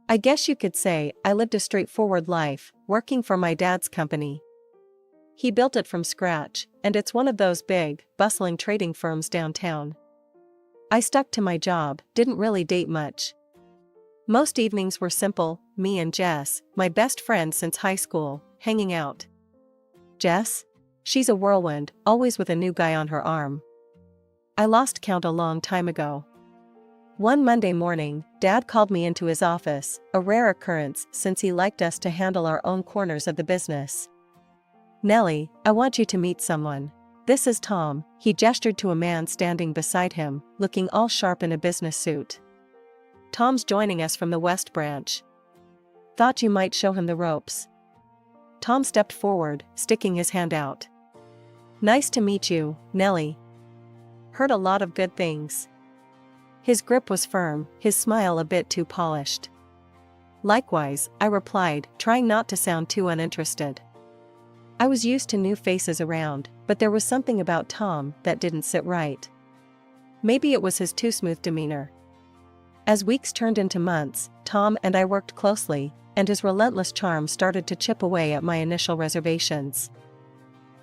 I guess you could say I lived a straightforward life, working for my dad's company. He built it from scratch, and it's one of those big, bustling trading firms downtown. I stuck to my job, didn't really date much. Most evenings were simple, me and Jess, my best friend since high school, hanging out. Jess? She's a whirlwind, always with a new guy on her arm. I lost count a long time ago. One Monday morning, Dad called me into his office, a rare occurrence since he liked us to handle our own corners of the business. "Nellie, I want you to meet someone. This is Tom," he gestured to a man standing beside him, looking all sharp in a business suit. "Tom's joining us from the West Branch. Thought you might show him the ropes." Tom stepped forward, sticking his hand out. "Nice to meet you, Nellie. Heard a lot of good things." His grip was firm, his smile a bit too polished. "Likewise," I replied, trying not to sound too uninterested. I was used to new faces around, but there was something about Tom that didn't sit right. Maybe it was his too smooth demeanor. As weeks turned into months, Tom and I worked closely, and his relentless charm started to chip away at my initial reservations.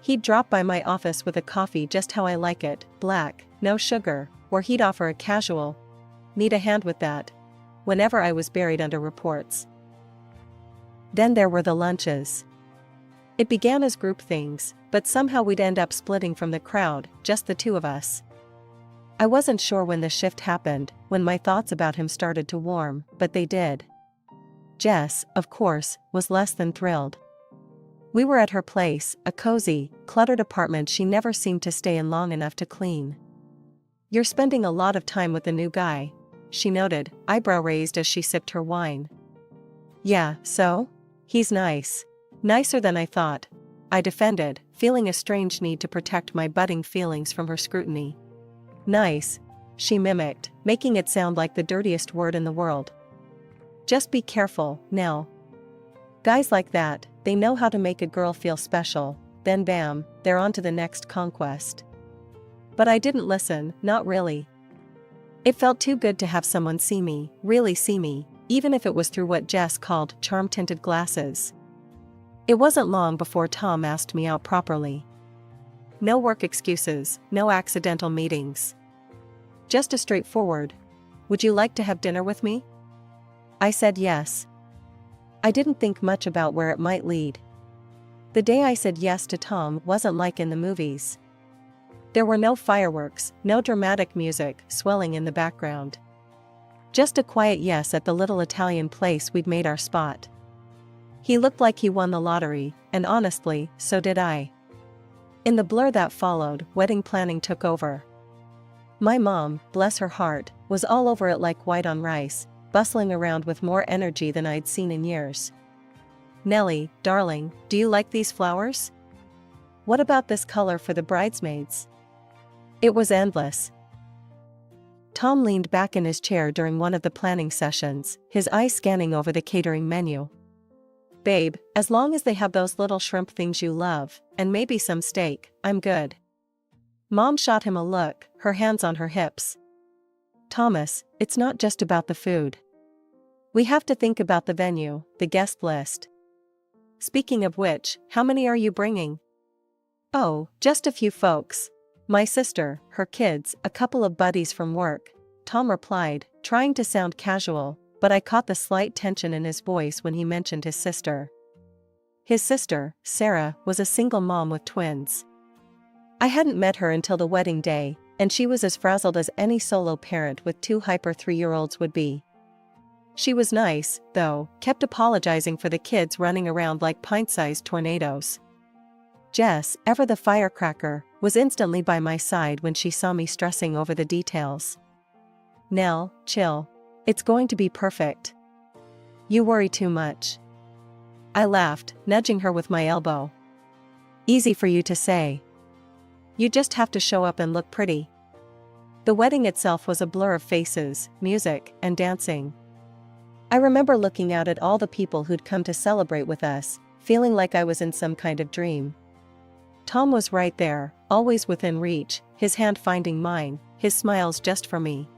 He'd drop by my office with a coffee just how I like it, black, no sugar, or he'd offer a casual, "Need a hand with that?" whenever I was buried under reports. Then there were the lunches. It began as group things, but somehow we'd end up splitting from the crowd, just the two of us. I wasn't sure when the shift happened, when my thoughts about him started to warm, but they did. Jess, of course, was less than thrilled. We were at her place, a cozy, cluttered apartment she never seemed to stay in long enough to clean. "You're spending a lot of time with the new guy," she noted, eyebrow raised as she sipped her wine. "Yeah, so? He's nice. Nicer than I thought," I defended, feeling a strange need to protect my budding feelings from her scrutiny. "Nice," she mimicked, making it sound like the dirtiest word in the world. "Just be careful, Nell. Guys like that, they know how to make a girl feel special, then bam, they're on to the next conquest." But I didn't listen, not really. It felt too good to have someone see me, really see me, even if it was through what Jess called charm-tinted glasses. It wasn't long before Tom asked me out properly. No work excuses, no accidental meetings. Just a straightforward, "Would you like to have dinner with me?" I said yes. I didn't think much about where it might lead. The day I said yes to Tom wasn't like in the movies. There were no fireworks, no dramatic music swelling in the background. Just a quiet yes at the little Italian place we'd made our spot. He looked like he won the lottery, and honestly, so did I. In the blur that followed, wedding planning took over. My mom, bless her heart, was all over it like white on rice, bustling around with more energy than I'd seen in years. "Nellie, darling, do you like these flowers? What about this color for the bridesmaids?" It was endless. Tom leaned back in his chair during one of the planning sessions, his eyes scanning over the catering menu. "Babe, as long as they have those little shrimp things you love, and maybe some steak, I'm good." Mom shot him a look, her hands on her hips. "Thomas, it's not just about the food. We have to think about the venue, the guest list. Speaking of which, how many are you bringing?" "Oh, just a few folks. My sister, her kids, a couple of buddies from work," Tom replied, trying to sound casual, but I caught the slight tension in his voice when he mentioned his sister. His sister, Sarah, was a single mom with twins. I hadn't met her until the wedding day, and she was as frazzled as any solo parent with two hyper 3-year-olds would be. She was nice, though, kept apologizing for the kids running around like pint-sized tornadoes. Jess, ever the firecracker, was instantly by my side when she saw me stressing over the details. "Nell, chill. It's going to be perfect. You worry too much." I laughed, nudging her with my elbow. "Easy for you to say. You just have to show up and look pretty." The wedding itself was a blur of faces, music, and dancing. I remember looking out at all the people who'd come to celebrate with us, feeling like I was in some kind of dream. Tom was right there, always within reach, his hand finding mine, his smiles just for me.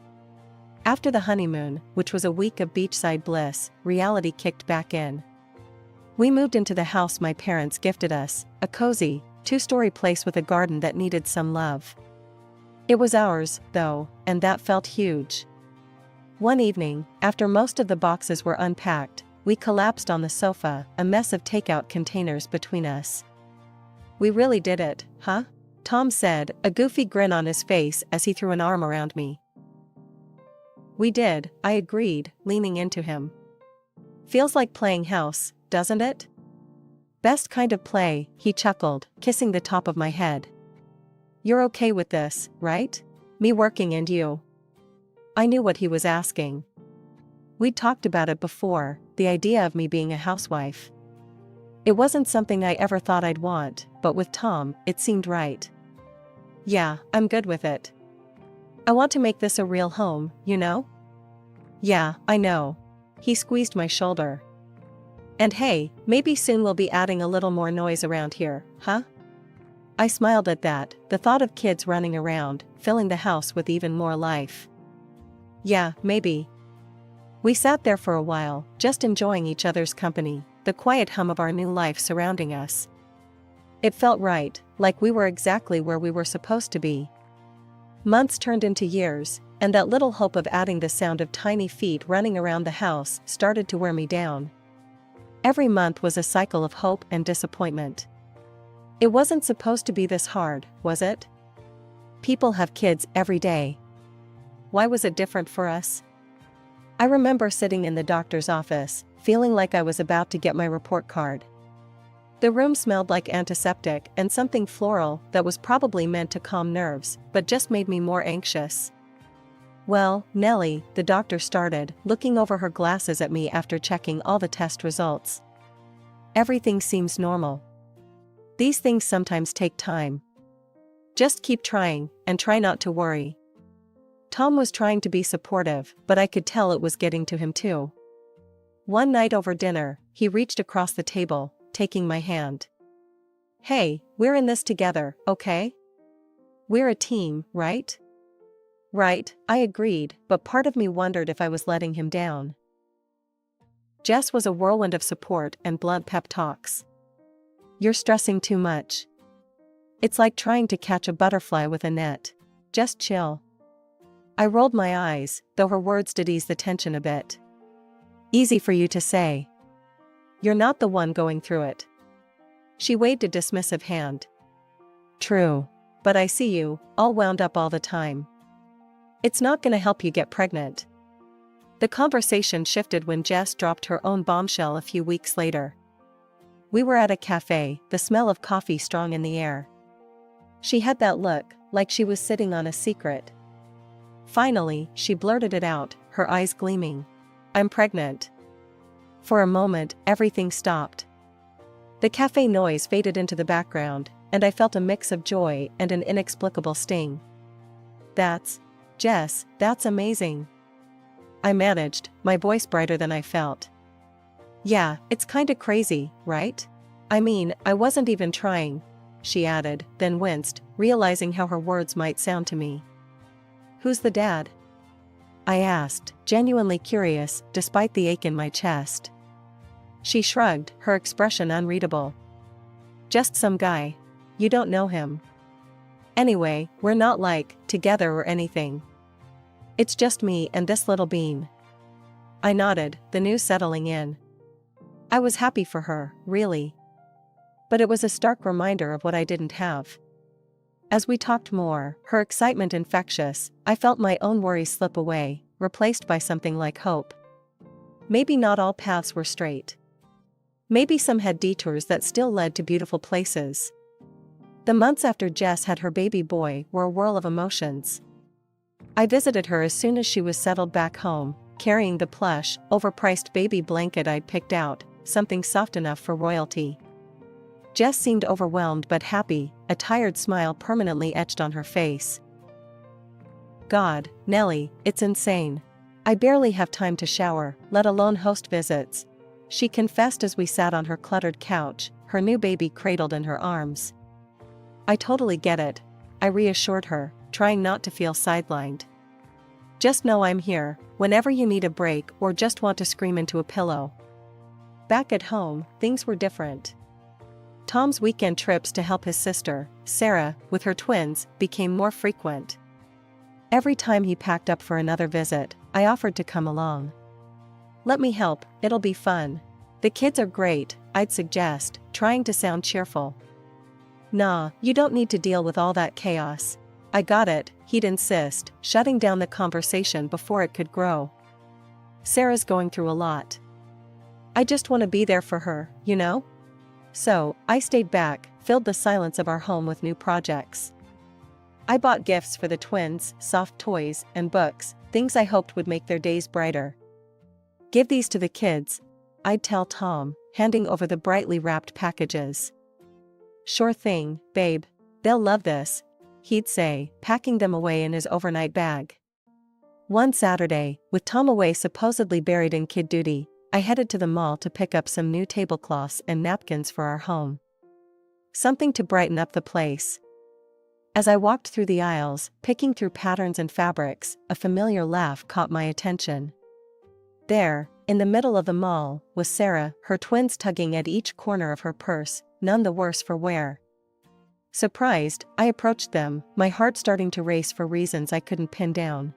After the honeymoon, which was a week of beachside bliss, reality kicked back in. We moved into the house my parents gifted us, a cozy, 2-story place with a garden that needed some love. It was ours, though, and that felt huge. One evening, after most of the boxes were unpacked, we collapsed on the sofa, a mess of takeout containers between us. "We really did it, huh?" Tom said, a goofy grin on his face as he threw an arm around me. "We did," I agreed, leaning into him. "Feels like playing house, doesn't it?" "Best kind of play," he chuckled, kissing the top of my head. "You're okay with this, right? Me working and you?" I knew what he was asking. We'd talked about it before, the idea of me being a housewife. It wasn't something I ever thought I'd want, but with Tom, it seemed right. "Yeah, I'm good with it. I want to make this a real home, you know?" "Yeah, I know." He squeezed my shoulder. "And hey, maybe soon we'll be adding a little more noise around here, huh?" I smiled at that, the thought of kids running around, filling the house with even more life. "Yeah, maybe." We sat there for a while, just enjoying each other's company, the quiet hum of our new life surrounding us. It felt right, like we were exactly where we were supposed to be. Months turned into years, and that little hope of adding the sound of tiny feet running around the house started to wear me down. Every month was a cycle of hope and disappointment. It wasn't supposed to be this hard, was it? People have kids every day. Why was it different for us? I remember sitting in the doctor's office, feeling like I was about to get my report card. The room smelled like antiseptic and something floral that was probably meant to calm nerves, but just made me more anxious. "Well, Nellie," the doctor started, looking over her glasses at me after checking all the test results. "Everything seems normal. These things sometimes take time. Just keep trying, and try not to worry." Tom was trying to be supportive, but I could tell it was getting to him too. One night over dinner, he reached across the table, taking my hand. "Hey, we're in this together, okay? We're a team, right?" "Right," I agreed, but part of me wondered if I was letting him down. Jess was a whirlwind of support and blunt pep talks. "You're stressing too much. It's like trying to catch a butterfly with a net. Just chill." I rolled my eyes, though her words did ease the tension a bit. "Easy for you to say. You're not the one going through it." She waved a dismissive hand. "True. But I see you, all wound up all the time. It's not gonna help you get pregnant." The conversation shifted when Jess dropped her own bombshell a few weeks later. We were at a cafe, the smell of coffee strong in the air. She had that look, like she was sitting on a secret. Finally, she blurted it out, her eyes gleaming. "I'm pregnant." For a moment, everything stopped. The cafe noise faded into the background, and I felt a mix of joy and an inexplicable sting. Jess, that's amazing." I managed, my voice brighter than I felt. "Yeah, it's kinda crazy, right? I mean, I wasn't even trying," she added, then winced, realizing how her words might sound to me. "Who's the dad?" I asked, genuinely curious, despite the ache in my chest. She shrugged, her expression unreadable. "Just some guy. You don't know him. Anyway, we're not together or anything. It's just me and this little bean." I nodded, the news settling in. I was happy for her, really. But it was a stark reminder of what I didn't have. As we talked more, her excitement infectious, I felt my own worries slip away, replaced by something like hope. Maybe not all paths were straight. Maybe some had detours that still led to beautiful places. The months after Jess had her baby boy were a whirl of emotions. I visited her as soon as she was settled back home, carrying the plush, overpriced baby blanket I'd picked out, something soft enough for royalty. Jess seemed overwhelmed but happy, a tired smile permanently etched on her face. "God, Nellie, it's insane. I barely have time to shower, let alone host visits," she confessed as we sat on her cluttered couch, her new baby cradled in her arms. "I totally get it," I reassured her, trying not to feel sidelined. Just know I'm here, whenever you need a break or just want to scream into a pillow. Back at home, things were different. Tom's weekend trips to help his sister, Sarah, with her twins, became more frequent. Every time he packed up for another visit, I offered to come along. Let me help, it'll be fun. The kids are great, I'd suggest, trying to sound cheerful. Nah, you don't need to deal with all that chaos. I got it, he'd insist, shutting down the conversation before it could grow. Sarah's going through a lot. I just want to be there for her, you know? So, I stayed back, filled the silence of our home with new projects. I bought gifts for the twins, soft toys, and books, things I hoped would make their days brighter. Give these to the kids, I'd tell Tom, handing over the brightly wrapped packages. Sure thing, babe. They'll love this, he'd say, packing them away in his overnight bag. One Saturday, with Tom away supposedly buried in kid duty, I headed to the mall to pick up some new tablecloths and napkins for our home. Something to brighten up the place. As I walked through the aisles, picking through patterns and fabrics, a familiar laugh caught my attention. There, in the middle of the mall, was Sarah, her twins tugging at each corner of her purse, none the worse for wear. Surprised, I approached them, my heart starting to race for reasons I couldn't pin down.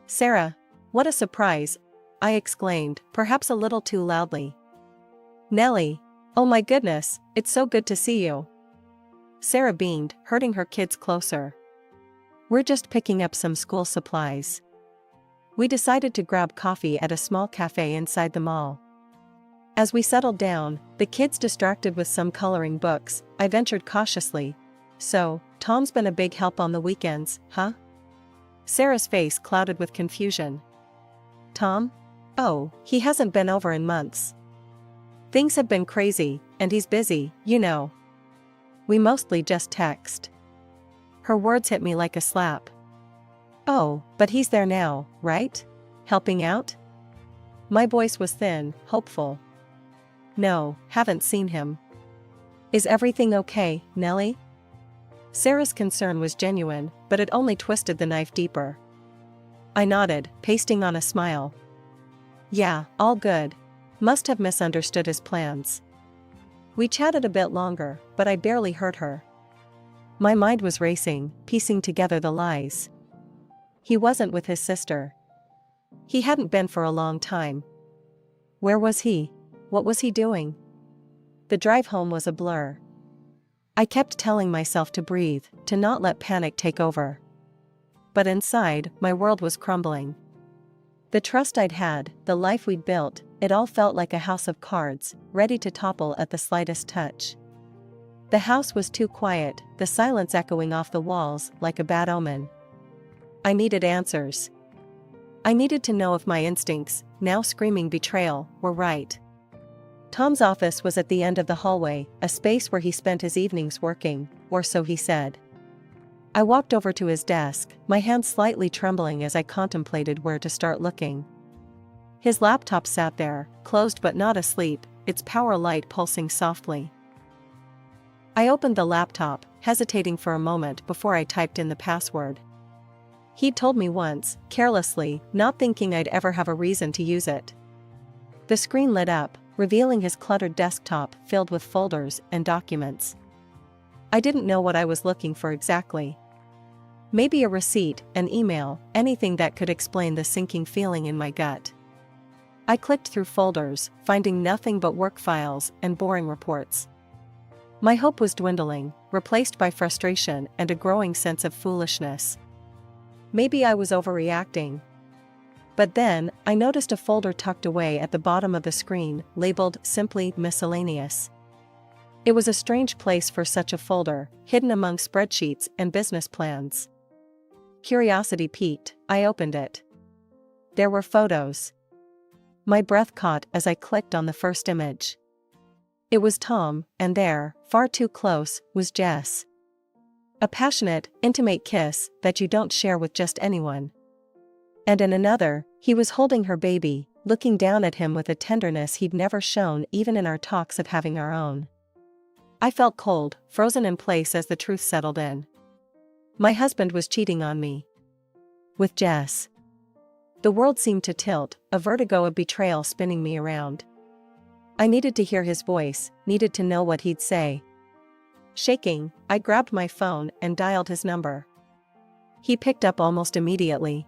Sarah, what a surprise, I exclaimed, perhaps a little too loudly. Nellie, oh my goodness, it's so good to see you. Sarah beamed, herding her kids closer. We're just picking up some school supplies. We decided to grab coffee at a small cafe inside the mall. As we settled down, the kids distracted with some coloring books, I ventured cautiously. So, Tom's been a big help on the weekends, huh? Sarah's face clouded with confusion. Tom? Oh, he hasn't been over in months. Things have been crazy, and he's busy, you know. We mostly just text. Her words hit me like a slap. Oh, but he's there now, right? Helping out? My voice was thin, hopeful. No, haven't seen him. Is everything okay, Nellie? Sarah's concern was genuine, but it only twisted the knife deeper. I nodded, pasting on a smile. Yeah, all good. Must have misunderstood his plans. We chatted a bit longer, but I barely heard her. My mind was racing, piecing together the lies. He wasn't with his sister. He hadn't been for a long time. Where was he? What was he doing? The drive home was a blur. I kept telling myself to breathe, to not let panic take over. But inside, my world was crumbling. The trust I'd had, the life we'd built, it all felt like a house of cards, ready to topple at the slightest touch. The house was too quiet, the silence echoing off the walls like a bad omen. I needed answers. I needed to know if my instincts, now screaming betrayal, were right. Tom's office was at the end of the hallway, a space where he spent his evenings working, or so he said. I walked over to his desk, my hands slightly trembling as I contemplated where to start looking. His laptop sat there, closed but not asleep, its power light pulsing softly. I opened the laptop, hesitating for a moment before I typed in the password. He'd told me once, carelessly, not thinking I'd ever have a reason to use it. The screen lit up, revealing his cluttered desktop filled with folders and documents. I didn't know what I was looking for exactly. Maybe a receipt, an email, anything that could explain the sinking feeling in my gut. I clicked through folders, finding nothing but work files and boring reports. My hope was dwindling, replaced by frustration and a growing sense of foolishness. Maybe I was overreacting. But then, I noticed a folder tucked away at the bottom of the screen, labeled simply Miscellaneous. It was a strange place for such a folder, hidden among spreadsheets and business plans. Curiosity piqued, I opened it. There were photos. My breath caught as I clicked on the first image. It was Tom, and there, far too close, was Jess. A passionate, intimate kiss that you don't share with just anyone. And in another, he was holding her baby, looking down at him with a tenderness he'd never shown even in our talks of having our own. I felt cold, frozen in place as the truth settled in. My husband was cheating on me. With Jess. The world seemed to tilt, a vertigo of betrayal spinning me around. I needed to hear his voice, needed to know what he'd say. Shaking, I grabbed my phone and dialed his number. He picked up almost immediately.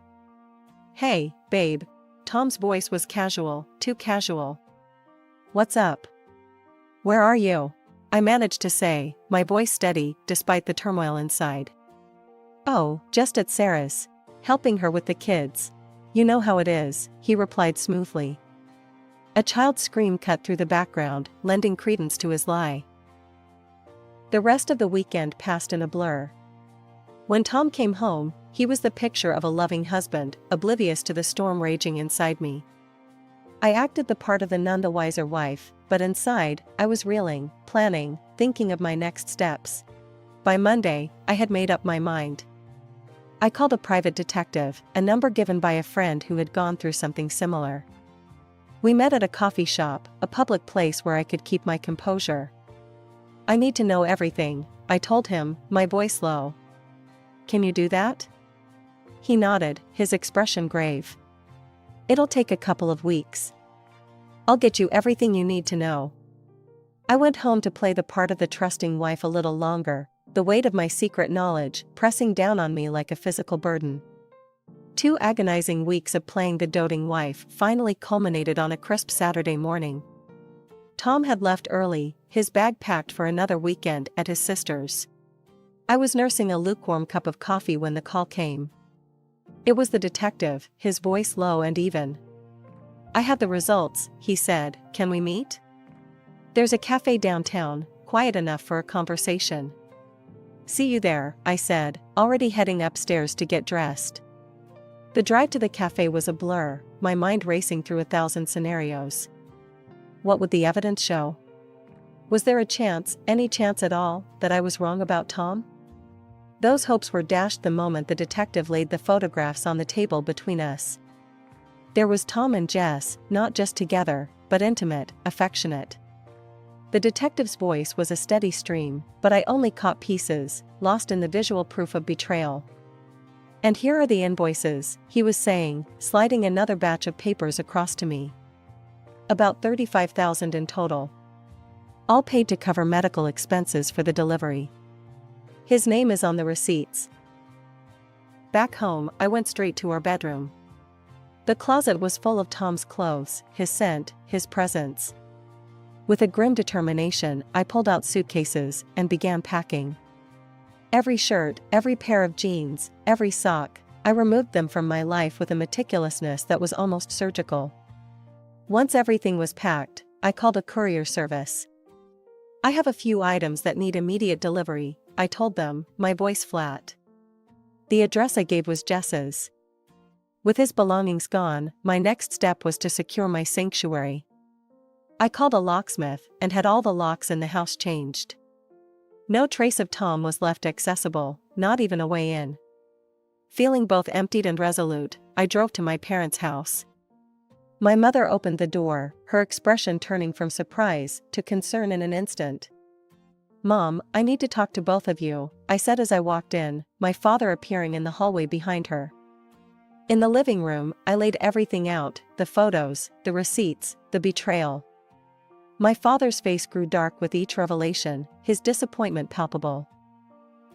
"Hey, babe." Tom's voice was casual, too casual. "What's up? Where are you?" I managed to say, my voice steady, despite the turmoil inside. "Oh, just at Sarah's. Helping her with the kids. You know how it is," he replied smoothly. A child's scream cut through the background, lending credence to his lie. The rest of the weekend passed in a blur. When Tom came home, he was the picture of a loving husband, oblivious to the storm raging inside me. I acted the part of the none the wiser wife, but inside, I was reeling, planning, thinking of my next steps. By Monday, I had made up my mind. I called a private detective, a number given by a friend who had gone through something similar. We met at a coffee shop, a public place where I could keep my composure. "I need to know everything," I told him, my voice low. "Can you do that?" He nodded, his expression grave. "It'll take a couple of weeks. I'll get you everything you need to know." I went home to play the part of the trusting wife a little longer, the weight of my secret knowledge pressing down on me like a physical burden. 2 agonizing weeks of playing the doting wife finally culminated on a crisp Saturday morning. Tom had left early, his bag packed for another weekend at his sister's. I was nursing a lukewarm cup of coffee when the call came. It was the detective, his voice low and even. "I have the results," he said. "Can we meet?" "There's a cafe downtown, quiet enough for a conversation." "See you there," I said, already heading upstairs to get dressed. The drive to the cafe was a blur, my mind racing through 1,000 scenarios. What would the evidence show? Was there a chance, any chance at all, that I was wrong about Tom? Those hopes were dashed the moment the detective laid the photographs on the table between us. There was Tom and Jess, not just together, but intimate, affectionate. The detective's voice was a steady stream, but I only caught pieces, lost in the visual proof of betrayal. "And here are the invoices," he was saying, sliding another batch of papers across to me. "About 35,000 in total. All paid to cover medical expenses for the delivery. His name is on the receipts." Back home, I went straight to our bedroom. The closet was full of Tom's clothes, his scent, his presence. With a grim determination, I pulled out suitcases and began packing. Every shirt, every pair of jeans, every sock, I removed them from my life with a meticulousness that was almost surgical. Once everything was packed, I called a courier service. "I have a few items that need immediate delivery," I told them, my voice flat. The address I gave was Jess's. With his belongings gone, my next step was to secure my sanctuary. I called a locksmith and had all the locks in the house changed. No trace of Tom was left accessible, not even a way in. Feeling both emptied and resolute, I drove to my parents' house. My mother opened the door, her expression turning from surprise to concern in an instant. "Mom, I need to talk to both of you," I said as I walked in, my father appearing in the hallway behind her. In the living room, I laid everything out, the photos, the receipts, the betrayal. My father's face grew dark with each revelation, his disappointment palpable.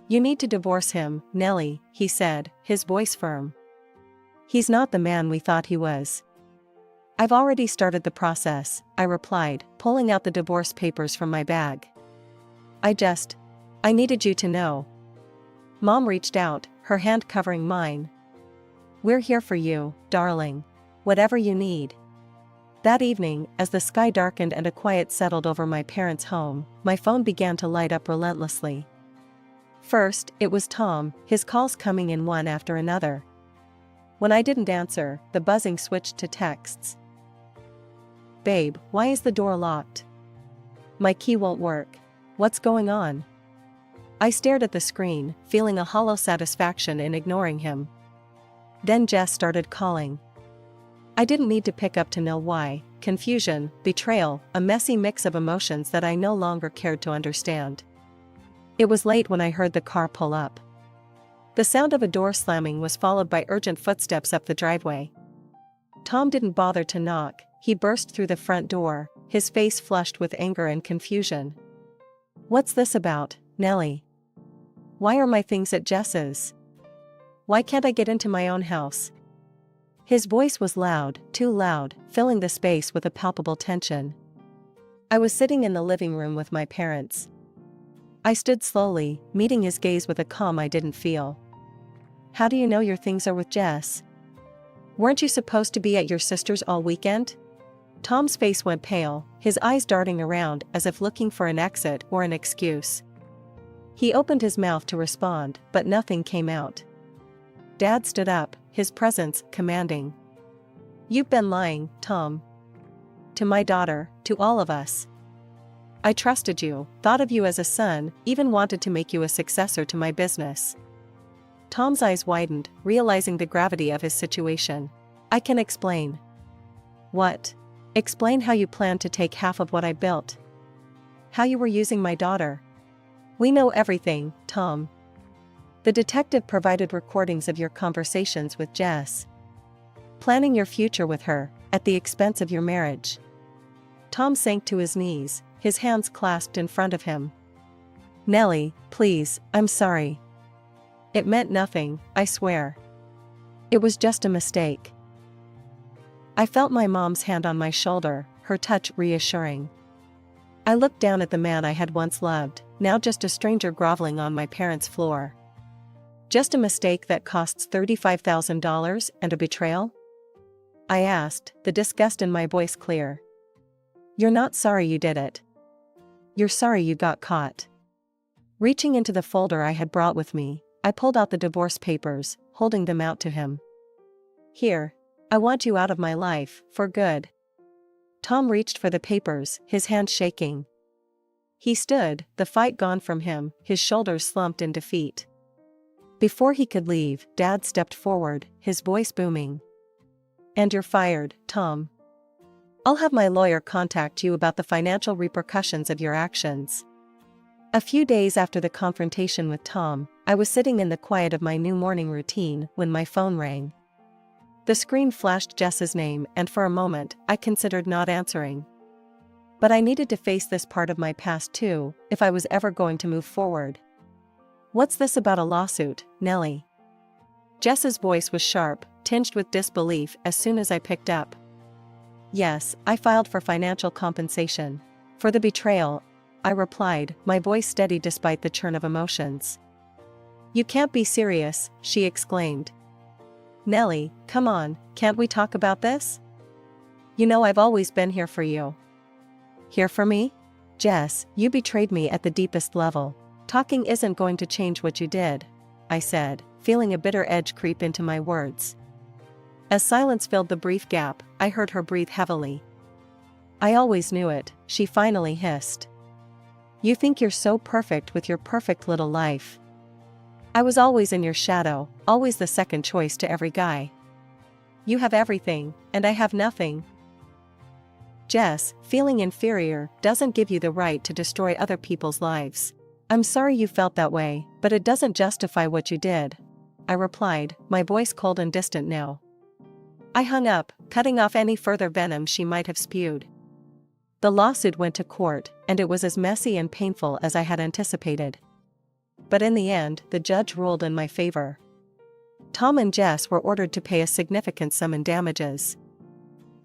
"You need to divorce him, Nellie," he said, his voice firm. "He's not the man we thought he was." "I've already started the process," I replied, pulling out the divorce papers from my bag. I needed you to know." Mom reached out, her hand covering mine. "We're here for you, darling. Whatever you need." That evening, as the sky darkened and a quiet settled over my parents' home, my phone began to light up relentlessly. First, it was Tom, his calls coming in one after another. When I didn't answer, the buzzing switched to texts. "Babe, why is the door locked? My key won't work. What's going on?" I stared at the screen, feeling a hollow satisfaction in ignoring him. Then Jess started calling. I didn't need to pick up to know why. Confusion, betrayal, a messy mix of emotions that I no longer cared to understand. It was late when I heard the car pull up. The sound of a door slamming was followed by urgent footsteps up the driveway. Tom didn't bother to knock, he burst through the front door, his face flushed with anger and confusion. "What's this about, Nellie? Why are my things at Jess's? Why can't I get into my own house?" His voice was loud, too loud, filling the space with a palpable tension. I was sitting in the living room with my parents. I stood slowly, meeting his gaze with a calm I didn't feel. "How do you know your things are with Jess? Weren't you supposed to be at your sister's all weekend?" Tom's face went pale, his eyes darting around as if looking for an exit or an excuse. He opened his mouth to respond, but nothing came out. Dad stood up, his presence commanding. "You've been lying, Tom. To my daughter, to all of us. I trusted you, thought of you as a son, even wanted to make you a successor to my business." Tom's eyes widened, realizing the gravity of his situation. "I can explain." "What?" "Explain how you planned to take half of what I built. How you were using my daughter." "We know everything, Tom. The detective provided recordings of your conversations with Jess. Planning your future with her, at the expense of your marriage." Tom sank to his knees, his hands clasped in front of him. "Nellie, please, I'm sorry. It meant nothing, I swear. It was just a mistake." I felt my mom's hand on my shoulder, her touch reassuring. I looked down at the man I had once loved, now just a stranger groveling on my parents' floor. "Just a mistake that costs $35,000 and a betrayal?" I asked, the disgust in my voice clear. "You're not sorry you did it. You're sorry you got caught." Reaching into the folder I had brought with me, I pulled out the divorce papers, holding them out to him. "Here. I want you out of my life, for good." Tom reached for the papers, his hand shaking. He stood, the fight gone from him, his shoulders slumped in defeat. Before he could leave, Dad stepped forward, his voice booming. "And you're fired, Tom. I'll have my lawyer contact you about the financial repercussions of your actions." A few days after the confrontation with Tom, I was sitting in the quiet of my new morning routine when my phone rang. The screen flashed Jess's name, and for a moment, I considered not answering. But I needed to face this part of my past too, if I was ever going to move forward. "What's this about a lawsuit, Nellie?" Jess's voice was sharp, tinged with disbelief as soon as I picked up. "Yes, I filed for financial compensation. For the betrayal," I replied, my voice steady despite the churn of emotions. "You can't be serious," she exclaimed. "Nellie, come on, can't we talk about this? You know I've always been here for you." "Here for me? Jess, you betrayed me at the deepest level. Talking isn't going to change what you did," I said, feeling a bitter edge creep into my words. As silence filled the brief gap, I heard her breathe heavily. "I always knew it," she finally hissed. "You think you're so perfect with your perfect little life. I was always in your shadow, always the second choice to every guy. You have everything, and I have nothing. Jess, feeling inferior doesn't give you the right to destroy other people's lives. I'm sorry you felt that way, but it doesn't justify what you did," I replied, my voice cold and distant now. I hung up, cutting off any further venom she might have spewed. The lawsuit went to court, and it was as messy and painful as I had anticipated. But in the end, the judge ruled in my favor. Tom and Jess were ordered to pay a significant sum in damages.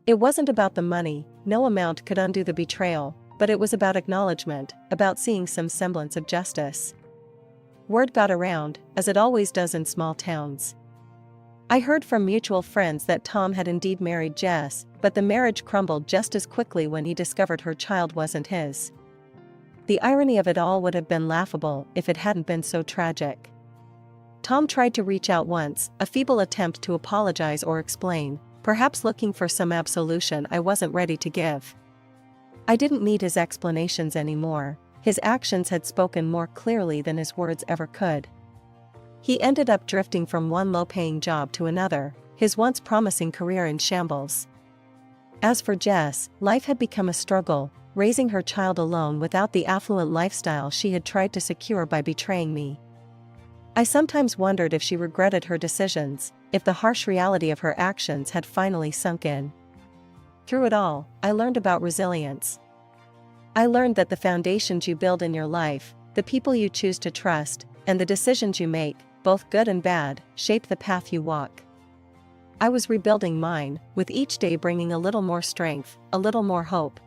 It wasn't about the money, no amount could undo the betrayal, but it was about acknowledgement, about seeing some semblance of justice. Word got around, as it always does in small towns. I heard from mutual friends that Tom had indeed married Jess, but the marriage crumbled just as quickly when he discovered her child wasn't his. The irony of it all would have been laughable if it hadn't been so tragic. Tom tried to reach out once, a feeble attempt to apologize or explain, perhaps looking for some absolution I wasn't ready to give. I didn't need his explanations anymore, his actions had spoken more clearly than his words ever could. He ended up drifting from one low-paying job to another, his once promising career in shambles. As for Jess, life had become a struggle, raising her child alone without the affluent lifestyle she had tried to secure by betraying me. I sometimes wondered if she regretted her decisions, if the harsh reality of her actions had finally sunk in. Through it all, I learned about resilience. I learned that the foundations you build in your life, the people you choose to trust, and the decisions you make, both good and bad, shape the path you walk. I was rebuilding mine, with each day bringing a little more strength, a little more hope,